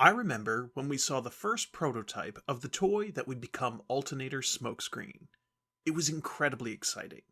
I remember when we saw the first prototype of the toy that would become Alternator's smokescreen. It was incredibly exciting.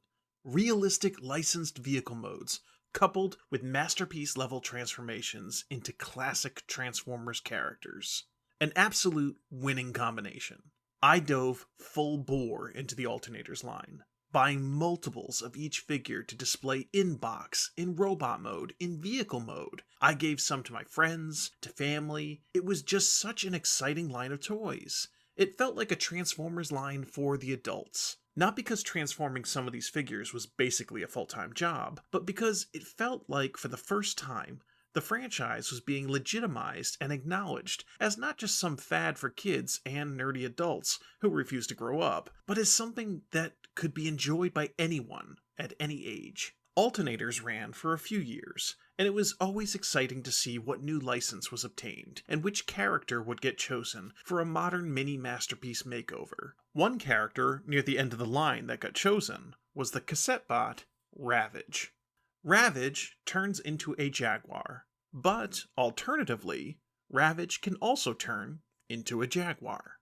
Realistic licensed vehicle modes, coupled with masterpiece level transformations into classic Transformers characters. An absolute winning combination. I dove full bore into the Alternators line, buying multiples of each figure to display in box, in robot mode, in vehicle mode. I gave some to my friends, to family. It was just such an exciting line of toys. It felt like a Transformers line for the adults. Not because transforming some of these figures was basically a full-time job, but because it felt like, for the first time, the franchise was being legitimized and acknowledged as not just some fad for kids and nerdy adults who refuse to grow up, but as something that could be enjoyed by anyone at any age. Alternators ran for a few years, and it was always exciting to see what new license was obtained and which character would get chosen for a modern mini masterpiece makeover. One character near the end of the line that got chosen was the cassette bot Ravage. Ravage turns into a Jaguar, but alternatively, Ravage can also turn into a Jaguar.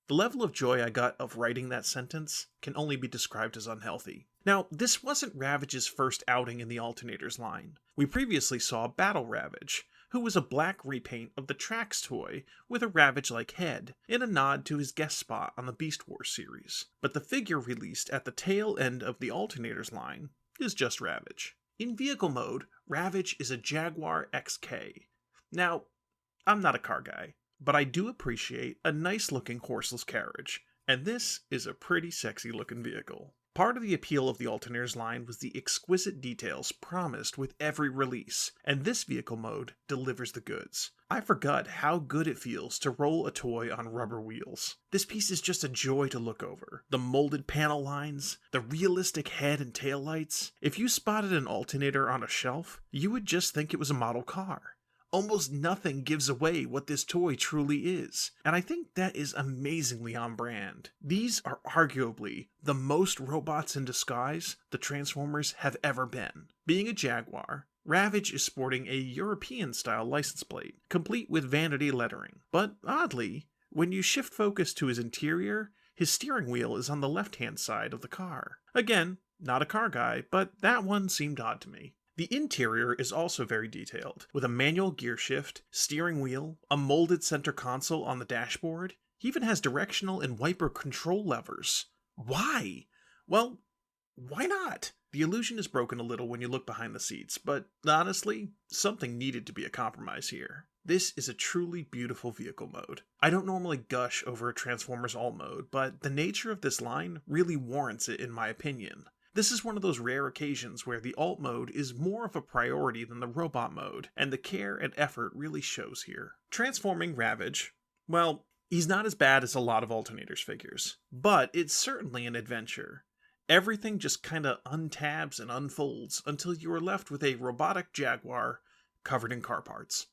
The level of joy I got of writing that sentence can only be described as unhealthy. Now, this wasn't Ravage's first outing in the Alternators line. We previously saw Battle Ravage, who was a black repaint of the Trax toy with a Ravage-like head, in a nod to his guest spot on the Beast Wars series. But the figure released at the tail end of the Alternators line is just Ravage. In vehicle mode, Ravage is a Jaguar XK. Now, I'm not a car guy, but I do appreciate a nice looking horseless carriage, and this is a pretty sexy looking vehicle. Part of the appeal of the Alternators line was the exquisite details promised with every release, and this vehicle mode delivers the goods. I forgot how good it feels to roll a toy on rubber wheels. This piece is just a joy to look over. The molded panel lines, the realistic head and tail lights. If you spotted an alternator on a shelf, you would just think it was a model car. Almost nothing gives away what this toy truly is, and I think that is amazingly on brand. These are arguably the most robots in disguise the Transformers have ever been. Being a Jaguar, Ravage is sporting a European-style license plate, complete with vanity lettering. But oddly, when you shift focus to his interior, his steering wheel is on the left-hand side of the car. Again, not a car guy, but that one seemed odd to me. The interior is also very detailed, with a manual gear shift, steering wheel, a molded center console on the dashboard. He even has directional and wiper control levers. Why? Well, why not? The illusion is broken a little when you look behind the seats, but honestly, something needed to be a compromise here. This is a truly beautiful vehicle mode. I don't normally gush over a Transformers alt mode, but the nature of this line really warrants it in my opinion. This is one of those rare occasions where the alt mode is more of a priority than the robot mode, and the care and effort really shows here. Transforming Ravage, well, he's not as bad as a lot of Alternators figures, but it's certainly an adventure. Everything just kinda untabs and unfolds until you are left with a robotic Jaguar covered in car parts.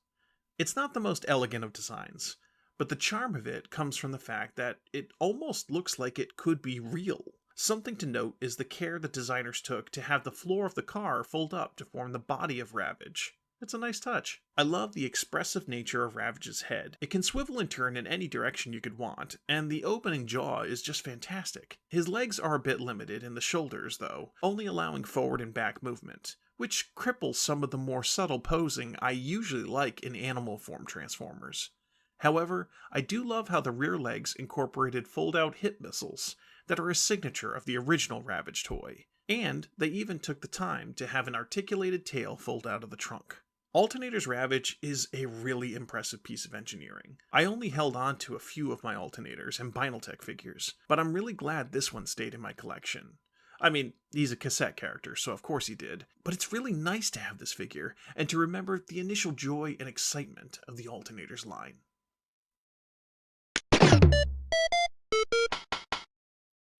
It's not the most elegant of designs, but the charm of it comes from the fact that it almost looks like it could be real. Something to note is the care the designers took to have the floor of the car fold up to form the body of Ravage. It's a nice touch. I love the expressive nature of Ravage's head. It can swivel and turn in any direction you could want, and the opening jaw is just fantastic. His legs are a bit limited in the shoulders, though, only allowing forward and back movement, which cripples some of the more subtle posing I usually like in animal form Transformers. However, I do love how the rear legs incorporated fold-out hip missiles that are a signature of the original Ravage toy, and they even took the time to have an articulated tail fold out of the trunk. Alternators Ravage is a really impressive piece of engineering. I only held on to a few of my Alternators and Binaltech figures, but I'm really glad this one stayed in my collection. I mean, he's a cassette character, so of course he did, but it's really nice to have this figure, and to remember the initial joy and excitement of the Alternators line.